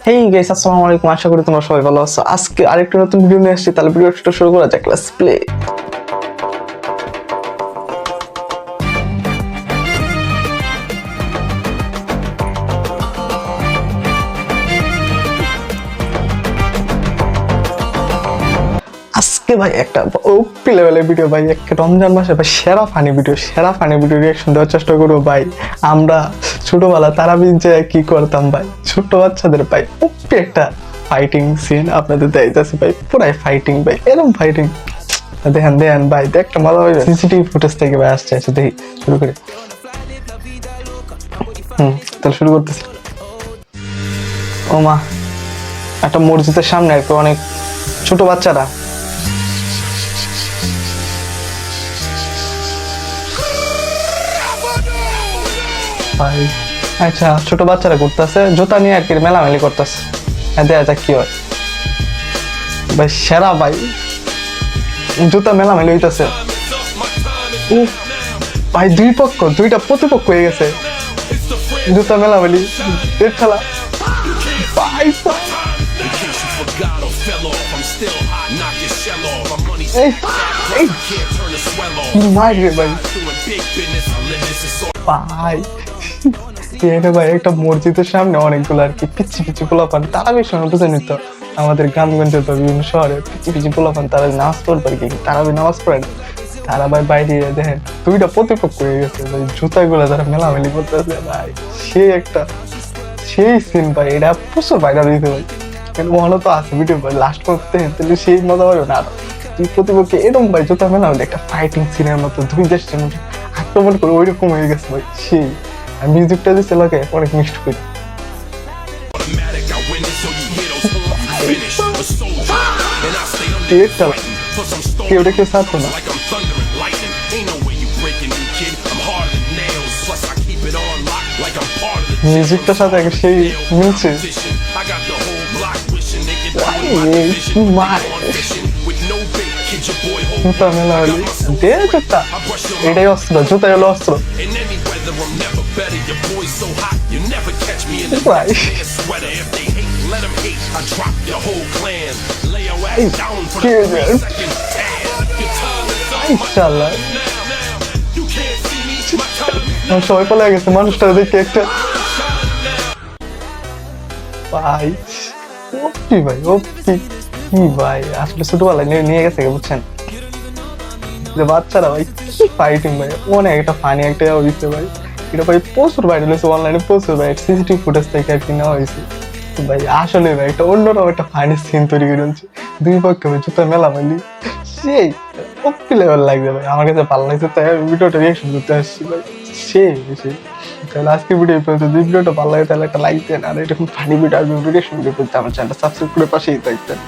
Hey guys, আসসালামু আলাইকুম। আশা করি তোমরা সবাই ভালো আছো। আজকে আরেকটা নতুন ভিডিও নিয়ে আসছি। তাহলে ভিডিওটা শুরু করা যাক। Let's play. আজকে ভাই একটা ওপি লেভেলের ভিডিও ভাই, একটা রমজান মাসে ভাই সেরা ফানি ভিডিও রিয়াকশন দেওয়ার চেষ্টা করবো ভাই। আমরা ছোটবেলা তারাবির যে কি করতাম ভাই, ছোট বাচ্চাদের ভাই ওপি একটা ফাইটিং সিন আপনাদের দেখাইতেছি ভাই, পুরাই ফাইটিং ভাই, এরকম ফাইটিং দেখেন ভাই, একটা মজা হয়ে যায়। সিসিটিভি ফুটেজ থেকে ভাই আসছে, দেখি শুরু করে। তাহলে শুরু করতেছি। ও মা, একটা মসজিদের সামনে আর কি অনেক ছোট বাচ্চারা ভাই, আচ্ছা ছোট বাচ্চারা করতেছে জুতা নিয়ে আর কি মেলামেলি করতেছে। দেখা যাক কি হয় ভাই। সেরা ভাই, জুতা মেলামেলি হইতেছে। ভাই দুইটা প্রতিপক্ষ হয়ে গেছে, জুতা মেলামেলি খেলা ভাই। ভাই একটা মসজিদের সামনে অনেকগুলো আর কি পিচ্ছি পোলাপান, তারা বেশ বুঝে নিত আমাদের গ্রামগঞ্জের বা বিভিন্ন শহরে পিচ্ছি পোলাপান, তারা নামাজ পড়বে আর কি, তারা নামাজ পড়ে না। তারা ভাই বাইরে দেখেন দুইটা প্রতিপক্ষ হয়ে গেছে ভাই, জুতাগুলো তারা মেলামেলি করতেছে ভাই। সেই সিন ভাই, এটা প্রচুর ভাইরাল হয়েছে ভাই। মনে তো আছে ভিডিও ভাই, লাস্ট করতে তাহলে সেই মজা পাবে না। দুই প্রতিপক্ষে এরকম ভাই জুতা মেলামেলি একটা ফাইটিং সিনের মতো, দুই দেশের মধ্যে আক্রমণ করে ওইরকম হয়ে গেছে ভাই। সেই মিউজিকটা দিচ্ছে লোকে অনেক মিষ্টি করে। কেউ ছাড়তো না। মিউজিকটার সাথে সেই মিলছে। জুতা মেলামেলি দে জুতা, এটাই অস্ত্র, জুতা হলো অস্ত্র। সবাই পালা গেছে মানুষটা দেখে একটা ভাই। ওপি ভাই, ওপি কি ভাই, আসলে ছোটবেলায় নিয়ে গেছে বুঝছেন যে বাচ্চারা ভাই কি ফাইটিং ভাই, অনেক একটা ফানি একটা হয়েছে ভাই। এটা ভাই প্রচুর ভাইরাল হয়েছে অনলাইনে, প্রচুর ভাই সিসিটিভি ফুটেজ থেকে আর কি নেওয়া হয়েছে ভাই। আসলে ভাই একটা অন্যরকম একটা ফানি সিন তৈরি করে হচ্ছে, দুই পক্ষে ভাই জুতা মেলামেলি সেই ওপি লেভেল লাগবে ভাই। আমার কাছে ভালো লাগছে তাই ভিডিওটা রিয়াকশন করতে আসছি ভাই। সেই তাহলে আজকে ভিডিও পর্যন্ত, যদি ভিডিওটা ভালো লাগে তাহলে একটা লাইক দেন, আর এরকম ফানি ভিডিও রিয়াকশন ভিডিও করতে আমার চ্যানেলটা সাবস্ক্রাইব করে পাশেই থাকবেন।